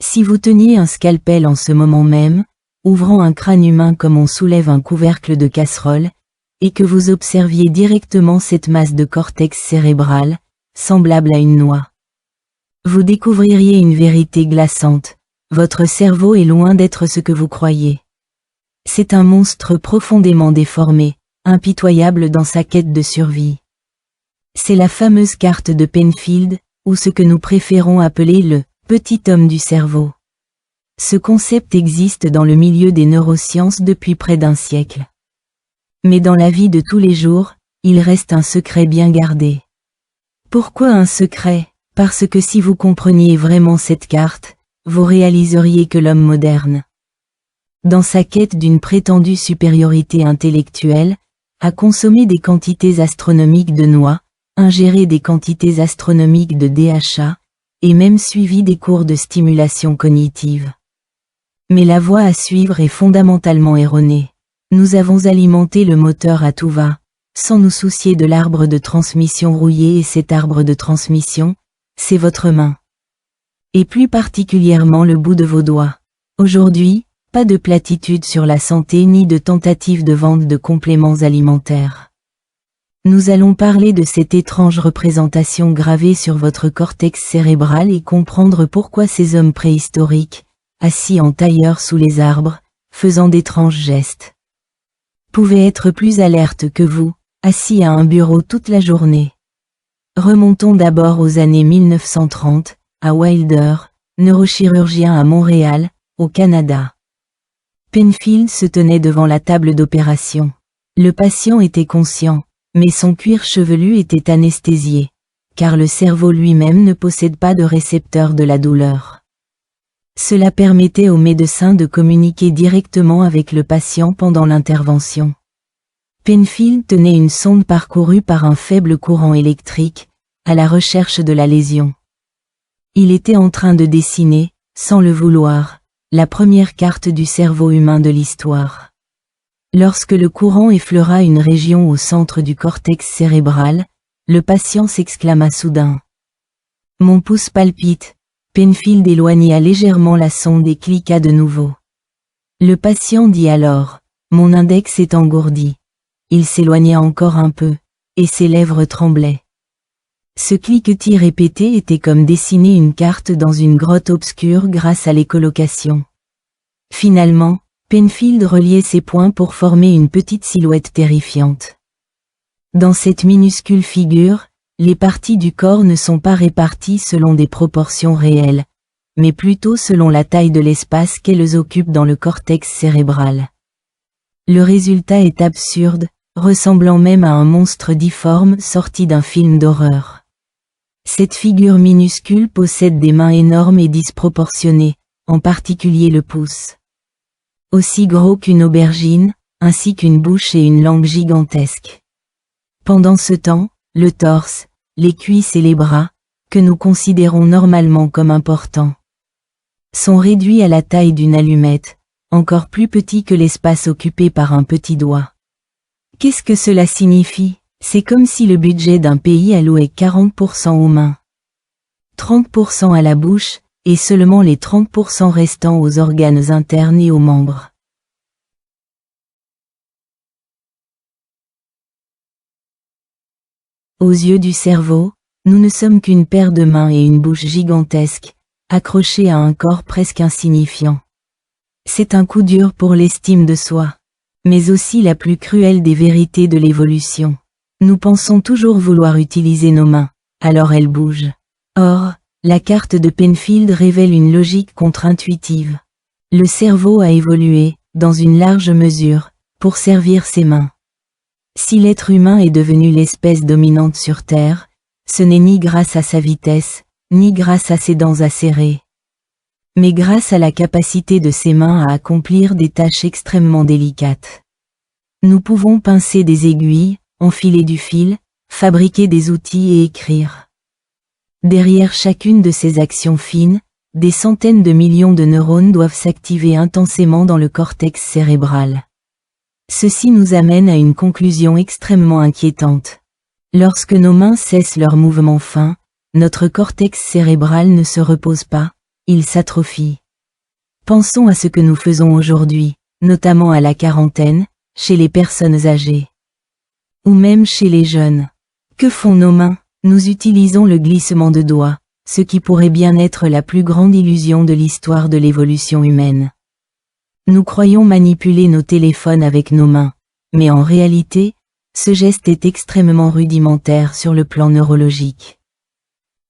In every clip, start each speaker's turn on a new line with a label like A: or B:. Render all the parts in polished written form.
A: Si vous teniez un scalpel en ce moment même, ouvrant un crâne humain comme on soulève un couvercle de casserole, et que vous observiez directement cette masse de cortex cérébral, semblable à une noix, vous découvririez une vérité glaçante. Votre cerveau est loin d'être ce que vous croyez. C'est un monstre profondément déformé, impitoyable dans sa quête de survie. C'est la fameuse carte de Penfield, ou ce que nous préférons appeler le « petit homme du cerveau ». Ce concept existe dans le milieu des neurosciences depuis près d'un siècle. Mais dans la vie de tous les jours, il reste un secret bien gardé. Pourquoi un secret? Parce que si vous compreniez vraiment cette carte, vous réaliseriez que l'homme moderne, dans sa quête d'une prétendue supériorité intellectuelle, a consommé des quantités astronomiques de noix, ingéré des quantités astronomiques de DHA, et même suivi des cours de stimulation cognitive. Mais la voie à suivre est fondamentalement erronée. Nous avons alimenté le moteur à tout va, sans nous soucier de l'arbre de transmission rouillé, et cet arbre de transmission, c'est votre main. Et plus particulièrement le bout de vos doigts. Aujourd'hui, pas de platitude sur la santé ni de tentative de vente de compléments alimentaires. Nous allons parler de cette étrange représentation gravée sur votre cortex cérébral et comprendre pourquoi ces hommes préhistoriques, assis en tailleur sous les arbres, faisant d'étranges gestes, pouvaient être plus alertes que vous, assis à un bureau toute la journée. Remontons d'abord aux années 1930, à Wilder, neurochirurgien à Montréal, au Canada. Penfield se tenait devant la table d'opération. Le patient était conscient, mais son cuir chevelu était anesthésié, car le cerveau lui-même ne possède pas de récepteur de la douleur. Cela permettait au médecin de communiquer directement avec le patient pendant l'intervention. Penfield tenait une sonde parcourue par un faible courant électrique, à la recherche de la lésion. Il était en train de dessiner, sans le vouloir, la première carte du cerveau humain de l'histoire. Lorsque le courant effleura une région au centre du cortex cérébral, le patient s'exclama soudain. « Mon pouce palpite !» Penfield éloigna légèrement la sonde et cliqua de nouveau. Le patient dit alors « Mon index est engourdi ». Il s'éloigna encore un peu, et ses lèvres tremblaient. Ce cliquetis répété était comme dessiner une carte dans une grotte obscure grâce à l'écholocation. Finalement, Penfield reliait ses points pour former une petite silhouette terrifiante. Dans cette minuscule figure, les parties du corps ne sont pas réparties selon des proportions réelles, mais plutôt selon la taille de l'espace qu'elles occupent dans le cortex cérébral. Le résultat est absurde, ressemblant même à un monstre difforme sorti d'un film d'horreur. Cette figure minuscule possède des mains énormes et disproportionnées, en particulier le pouce. Aussi gros qu'une aubergine, ainsi qu'une bouche et une langue gigantesques. Pendant ce temps, le torse, les cuisses et les bras, que nous considérons normalement comme importants, sont réduits à la taille d'une allumette, encore plus petit que l'espace occupé par un petit doigt. Qu'est-ce que cela signifie? C'est comme si le budget d'un pays allouait 40% aux mains, 30% à la bouche, et seulement les 30% restants aux organes internes et aux membres. Aux yeux du cerveau, nous ne sommes qu'une paire de mains et une bouche gigantesque, accrochées à un corps presque insignifiant. C'est un coup dur pour l'estime de soi, mais aussi la plus cruelle des vérités de l'évolution. Nous pensons toujours vouloir utiliser nos mains, alors elles bougent. Or, la carte de Penfield révèle une logique contre-intuitive. Le cerveau a évolué, dans une large mesure, pour servir ses mains. Si l'être humain est devenu l'espèce dominante sur Terre, ce n'est ni grâce à sa vitesse, ni grâce à ses dents acérées, mais grâce à la capacité de ses mains à accomplir des tâches extrêmement délicates. Nous pouvons pincer des aiguilles, enfiler du fil, fabriquer des outils et écrire. Derrière chacune de ces actions fines, des centaines de millions de neurones doivent s'activer intensément dans le cortex cérébral. Ceci nous amène à une conclusion extrêmement inquiétante. Lorsque nos mains cessent leur mouvement fin, notre cortex cérébral ne se repose pas, il s'atrophie. Pensons à ce que nous faisons aujourd'hui, notamment à la quarantaine, chez les personnes âgées. Ou même chez les jeunes. Que font nos mains? Nous utilisons le glissement de doigts, ce qui pourrait bien être la plus grande illusion de l'histoire de l'évolution humaine. Nous croyons manipuler nos téléphones avec nos mains, mais en réalité, ce geste est extrêmement rudimentaire sur le plan neurologique.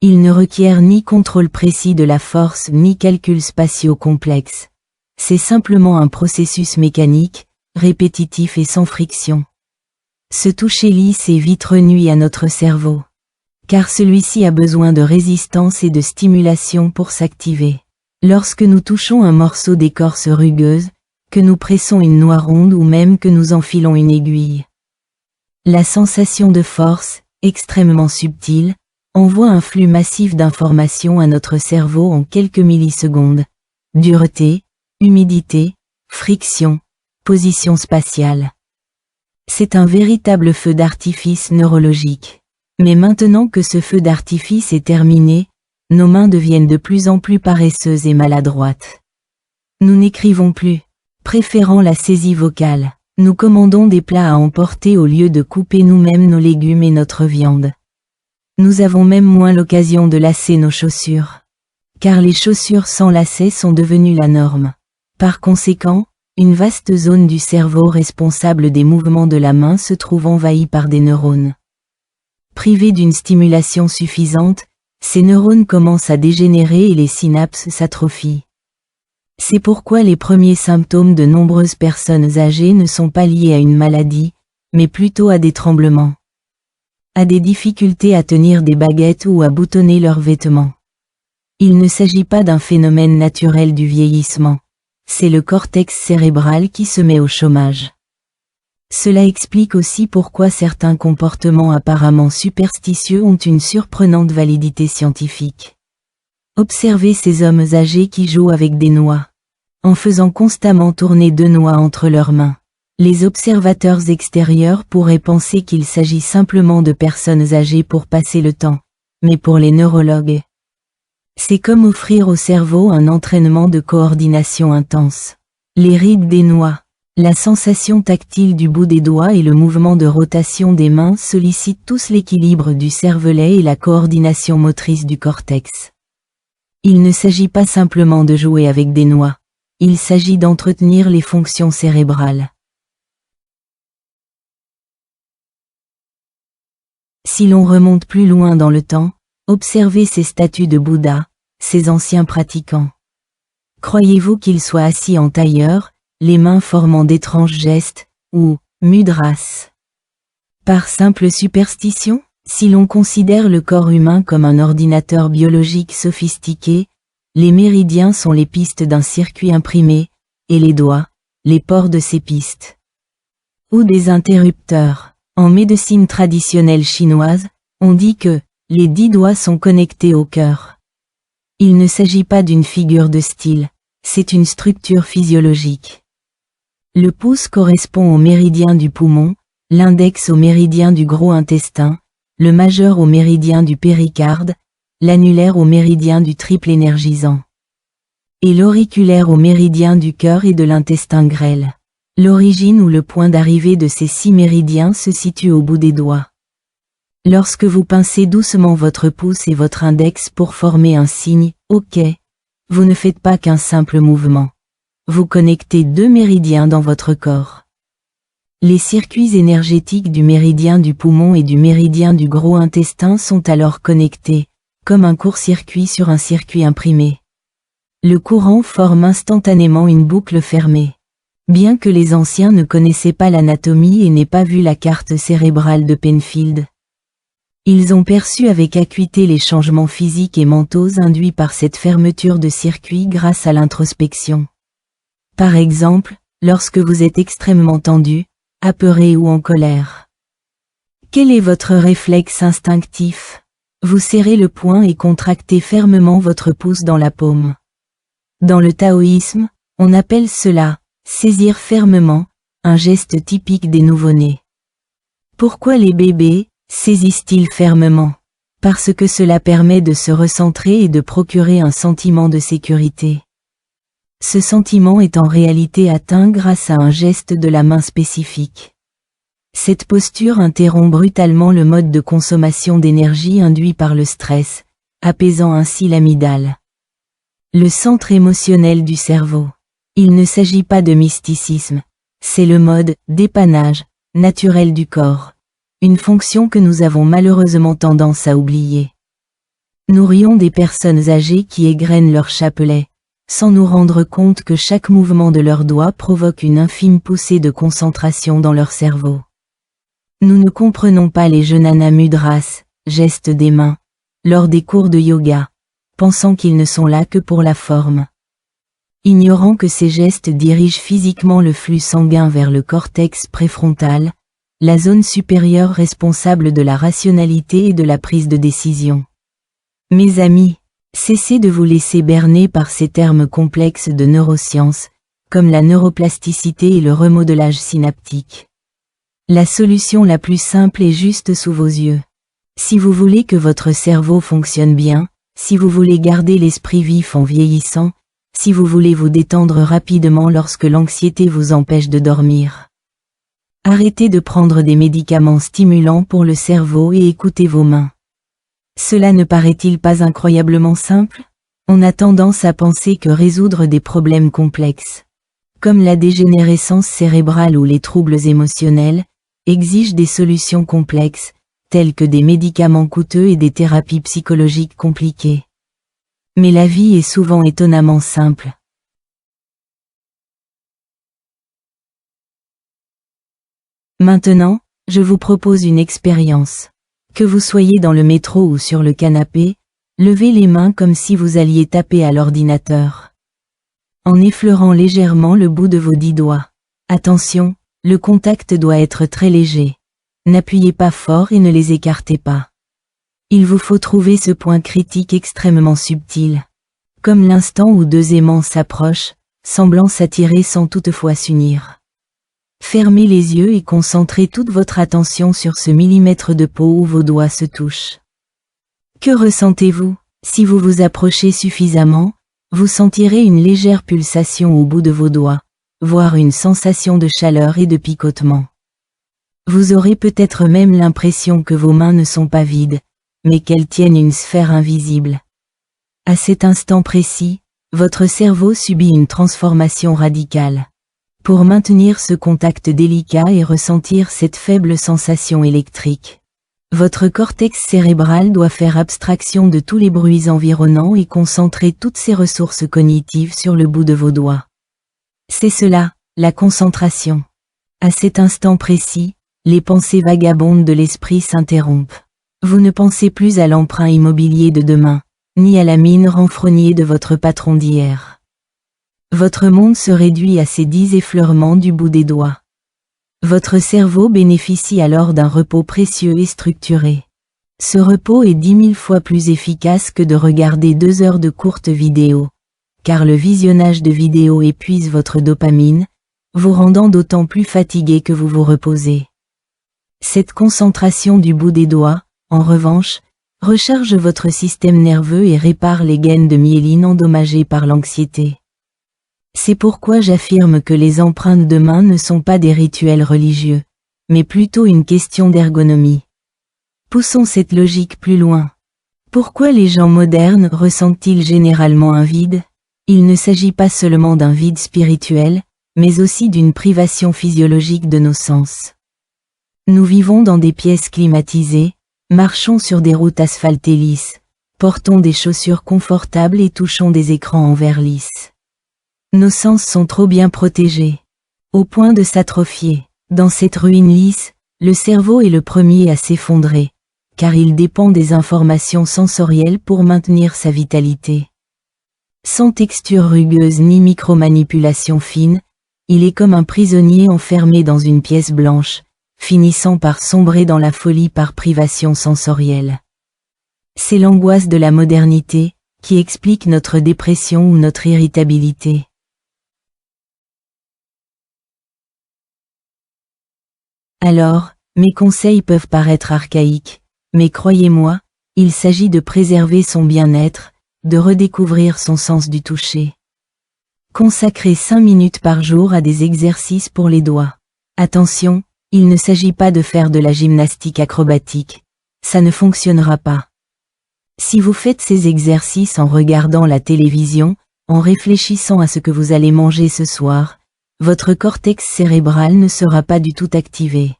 A: Il ne requiert ni contrôle précis de la force ni calculs spatiaux complexes. C'est simplement un processus mécanique, répétitif et sans friction. Ce toucher lisse et vite nuit à notre cerveau. Car celui-ci a besoin de résistance et de stimulation pour s'activer. Lorsque nous touchons un morceau d'écorce rugueuse, que nous pressons une noix ronde ou même que nous enfilons une aiguille. La sensation de force, extrêmement subtile, envoie un flux massif d'informations à notre cerveau en quelques millisecondes. Dureté, humidité, friction, position spatiale. C'est un véritable feu d'artifice neurologique. Mais maintenant que ce feu d'artifice est terminé, nos mains deviennent de plus en plus paresseuses et maladroites. Nous n'écrivons plus, préférant la saisie vocale. Nous commandons des plats à emporter au lieu de couper nous-mêmes nos légumes et notre viande. Nous avons même moins l'occasion de lasser nos chaussures. Car les chaussures sans lacets sont devenues la norme. Par conséquent, une vaste zone du cerveau responsable des mouvements de la main se trouve envahie par des neurones. Privés d'une stimulation suffisante, ces neurones commencent à dégénérer et les synapses s'atrophient. C'est pourquoi les premiers symptômes de nombreuses personnes âgées ne sont pas liés à une maladie, mais plutôt à des tremblements. À des difficultés à tenir des baguettes ou à boutonner leurs vêtements. Il ne s'agit pas d'un phénomène naturel du vieillissement. C'est le cortex cérébral qui se met au chômage. Cela explique aussi pourquoi certains comportements apparemment superstitieux ont une surprenante validité scientifique. Observez ces hommes âgés qui jouent avec des noix. En faisant constamment tourner 2 noix entre leurs mains. Les observateurs extérieurs pourraient penser qu'il s'agit simplement de personnes âgées pour passer le temps. Mais pour les neurologues, c'est comme offrir au cerveau un entraînement de coordination intense. Les rides des noix. La sensation tactile du bout des doigts et le mouvement de rotation des mains sollicitent tous l'équilibre du cervelet et la coordination motrice du cortex. Il ne s'agit pas simplement de jouer avec des noix. Il s'agit d'entretenir les fonctions cérébrales. Si l'on remonte plus loin dans le temps, observez ces statues de Bouddha, ces anciens pratiquants. Croyez-vous qu'ils soient assis en tailleur, les mains formant d'étranges gestes, ou mudras? Par simple superstition, si l'on considère le corps humain comme un ordinateur biologique sophistiqué, les méridiens sont les pistes d'un circuit imprimé, et les doigts, les ports de ces pistes. Ou des interrupteurs. En médecine traditionnelle chinoise, on dit que les 10 doigts sont connectés au cœur. Il ne s'agit pas d'une figure de style, c'est une structure physiologique. Le pouce correspond au méridien du poumon, l'index au méridien du gros intestin, le majeur au méridien du péricarde, l'annulaire au méridien du triple énergisant. Et l'auriculaire au méridien du cœur et de l'intestin grêle. L'origine ou le point d'arrivée de ces 6 méridiens se situe au bout des doigts. Lorsque vous pincez doucement votre pouce et votre index pour former un signe « OK », vous ne faites pas qu'un simple mouvement. Vous connectez 2 méridiens dans votre corps. Les circuits énergétiques du méridien du poumon et du méridien du gros intestin sont alors connectés, comme un court-circuit sur un circuit imprimé. Le courant forme instantanément une boucle fermée. Bien que les anciens ne connaissaient pas l'anatomie et n'aient pas vu la carte cérébrale de Penfield, ils ont perçu avec acuité les changements physiques et mentaux induits par cette fermeture de circuit grâce à l'introspection. Par exemple, lorsque vous êtes extrêmement tendu, apeuré ou en colère. Quel est votre réflexe instinctif? Vous serrez le poing et contractez fermement votre pouce dans la paume. Dans le taoïsme, on appelle cela saisir fermement, un geste typique des nouveau-nés. Pourquoi les bébés saisissent-ils fermement? Parce que cela permet de se recentrer et de procurer un sentiment de sécurité. Ce sentiment est en réalité atteint grâce à un geste de la main spécifique. Cette posture interrompt brutalement le mode de consommation d'énergie induit par le stress, apaisant ainsi l'amygdale. Le centre émotionnel du cerveau. Il ne s'agit pas de mysticisme, c'est le mode dépannage naturel du corps, une fonction que nous avons malheureusement tendance à oublier. Nous rions des personnes âgées qui égrènent leur chapelet, sans nous rendre compte que chaque mouvement de leurs doigts provoque une infime poussée de concentration dans leur cerveau. Nous ne comprenons pas les jnana mudras, gestes des mains, lors des cours de yoga, pensant qu'ils ne sont là que pour la forme. Ignorant que ces gestes dirigent physiquement le flux sanguin vers le cortex préfrontal, la zone supérieure responsable de la rationalité et de la prise de décision. Mes amis, cessez de vous laisser berner par ces termes complexes de neurosciences, comme la neuroplasticité et le remodelage synaptique. La solution la plus simple est juste sous vos yeux. Si vous voulez que votre cerveau fonctionne bien, si vous voulez garder l'esprit vif en vieillissant, si vous voulez vous détendre rapidement lorsque l'anxiété vous empêche de dormir. Arrêtez de prendre des médicaments stimulants pour le cerveau et écoutez vos mains. Cela ne paraît-il pas incroyablement simple? On a tendance à penser que résoudre des problèmes complexes, comme la dégénérescence cérébrale ou les troubles émotionnels, exige des solutions complexes, telles que des médicaments coûteux et des thérapies psychologiques compliquées. Mais la vie est souvent étonnamment simple. Maintenant, je vous propose une expérience. Que vous soyez dans le métro ou sur le canapé, levez les mains comme si vous alliez taper à l'ordinateur. En effleurant légèrement le bout de vos 10 doigts. Attention, le contact doit être très léger. N'appuyez pas fort et ne les écartez pas. Il vous faut trouver ce point critique extrêmement subtil. Comme l'instant où deux aimants s'approchent, semblant s'attirer sans toutefois s'unir. Fermez les yeux et concentrez toute votre attention sur ce millimètre de peau où vos doigts se touchent. Que ressentez-vous? Si vous vous approchez suffisamment, vous sentirez une légère pulsation au bout de vos doigts, voire une sensation de chaleur et de picotement. Vous aurez peut-être même l'impression que vos mains ne sont pas vides, mais qu'elles tiennent une sphère invisible. À cet instant précis, votre cerveau subit une transformation radicale. Pour maintenir ce contact délicat et ressentir cette faible sensation électrique, votre cortex cérébral doit faire abstraction de tous les bruits environnants et concentrer toutes ses ressources cognitives sur le bout de vos doigts. C'est cela, la concentration. À cet instant précis, les pensées vagabondes de l'esprit s'interrompent. Vous ne pensez plus à l'emprunt immobilier de demain, ni à la mine renfrognée de votre patron d'hier. Votre monde se réduit à ces 10 effleurements du bout des doigts. Votre cerveau bénéficie alors d'un repos précieux et structuré. Ce repos est 10 000 fois plus efficace que de regarder 2 heures de courtes vidéos, car le visionnage de vidéos épuise votre dopamine, vous rendant d'autant plus fatigué que vous vous reposez. Cette concentration du bout des doigts, en revanche, recharge votre système nerveux et répare les gaines de myéline endommagées par l'anxiété. C'est pourquoi j'affirme que les empreintes de main ne sont pas des rituels religieux, mais plutôt une question d'ergonomie. Poussons cette logique plus loin. Pourquoi les gens modernes ressentent-ils généralement un vide? Il ne s'agit pas seulement d'un vide spirituel, mais aussi d'une privation physiologique de nos sens. Nous vivons dans des pièces climatisées, marchons sur des routes asphaltées lisses, portons des chaussures confortables et touchons des écrans en verre lisse. Nos sens sont trop bien protégés, au point de s'atrophier. Dans cette ruine lisse, le cerveau est le premier à s'effondrer, car il dépend des informations sensorielles pour maintenir sa vitalité. Sans texture rugueuse ni micromanipulation fine, il est comme un prisonnier enfermé dans une pièce blanche, finissant par sombrer dans la folie par privation sensorielle. C'est l'angoisse de la modernité, qui explique notre dépression ou notre irritabilité. Alors, mes conseils peuvent paraître archaïques, mais croyez-moi, Il s'agit de préserver son bien-être, de redécouvrir son sens du toucher. Consacrez 5 minutes par jour à des exercices pour les doigts. Attention, il ne s'agit pas de faire de la gymnastique acrobatique. Ça ne fonctionnera pas. Si vous faites ces exercices en regardant la télévision, en réfléchissant à ce que vous allez manger ce soir, votre cortex cérébral ne sera pas du tout activé.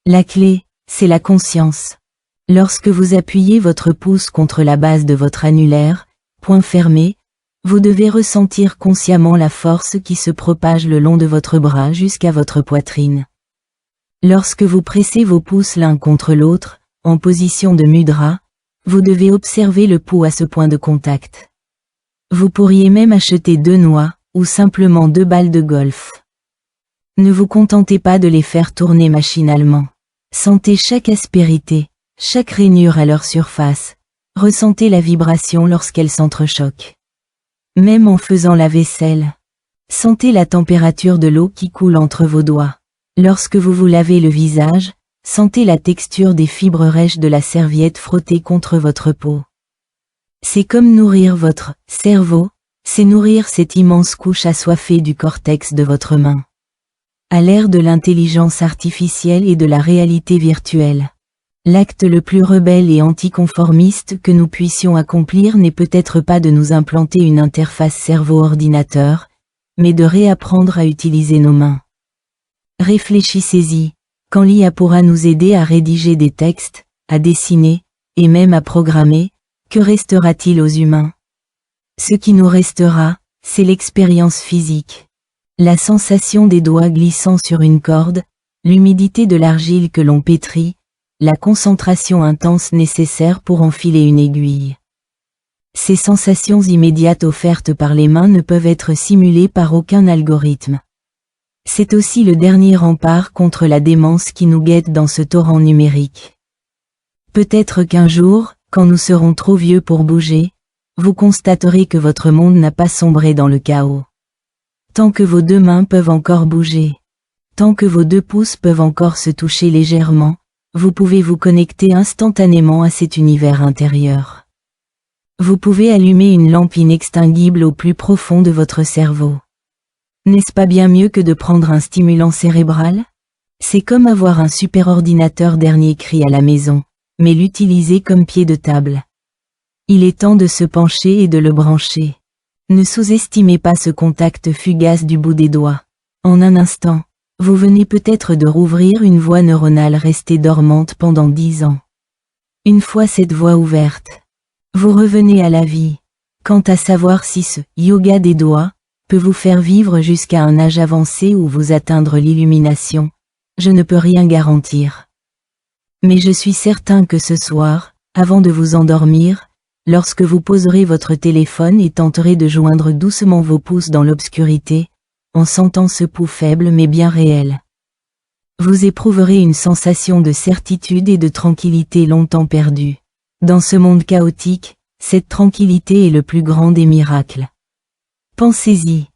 A: La clé, c'est la conscience. Lorsque vous appuyez votre pouce contre la base de votre annulaire, poing fermé, vous devez ressentir consciemment la force qui se propage le long de votre bras jusqu'à votre poitrine. Lorsque vous pressez vos pouces l'un contre l'autre, en position de mudra, vous devez observer le pouls à ce point de contact. Vous pourriez même acheter 2 noix, ou simplement 2 balles de golf. Ne vous contentez pas de les faire tourner machinalement. Sentez chaque aspérité, chaque rainure à leur surface. Ressentez la vibration lorsqu'elles s'entrechoquent. Même en faisant la vaisselle. Sentez la température de l'eau qui coule entre vos doigts. Lorsque vous vous lavez le visage, sentez la texture des fibres rêches de la serviette frottée contre votre peau. C'est comme nourrir votre cerveau, c'est nourrir cette immense couche assoiffée du cortex de votre main. À l'ère de l'intelligence artificielle et de la réalité virtuelle, l'acte le plus rebelle et anticonformiste que nous puissions accomplir n'est peut-être pas de nous implanter une interface cerveau-ordinateur, mais de réapprendre à utiliser nos mains. Réfléchissez-y, quand l'IA pourra nous aider à rédiger des textes, à dessiner, et même à programmer, que restera-t-il aux humains? Ce qui nous restera, c'est l'expérience physique. La sensation des doigts glissant sur une corde, l'humidité de l'argile que l'on pétrit, la concentration intense nécessaire pour enfiler une aiguille. Ces sensations immédiates offertes par les mains ne peuvent être simulées par aucun algorithme. C'est aussi le dernier rempart contre la démence qui nous guette dans ce torrent numérique. Peut-être qu'un jour, quand nous serons trop vieux pour bouger, vous constaterez que votre monde n'a pas sombré dans le chaos. Tant que vos 2 mains peuvent encore bouger, tant que vos 2 pouces peuvent encore se toucher légèrement, vous pouvez vous connecter instantanément à cet univers intérieur. Vous pouvez allumer une lampe inextinguible au plus profond de votre cerveau. N'est-ce pas bien mieux que de prendre un stimulant cérébral? C'est comme avoir un superordinateur dernier cri à la maison, mais l'utiliser comme pied de table. Il est temps de se pencher et de le brancher. Ne sous-estimez pas ce contact fugace du bout des doigts. En un instant, vous venez peut-être de rouvrir une voie neuronale restée dormante pendant 10 ans. Une fois cette voie ouverte, vous revenez à la vie. Quant à savoir si ce yoga des doigts peut vous faire vivre jusqu'à un âge avancé ou vous atteindre l'illumination, je ne peux rien garantir. Mais je suis certain que ce soir, avant de vous endormir, lorsque vous poserez votre téléphone et tenterez de joindre doucement vos pouces dans l'obscurité, en sentant ce pouls faible mais bien réel, vous éprouverez une sensation de certitude et de tranquillité longtemps perdue. Dans ce monde chaotique, cette tranquillité est le plus grand des miracles. Pensez-y.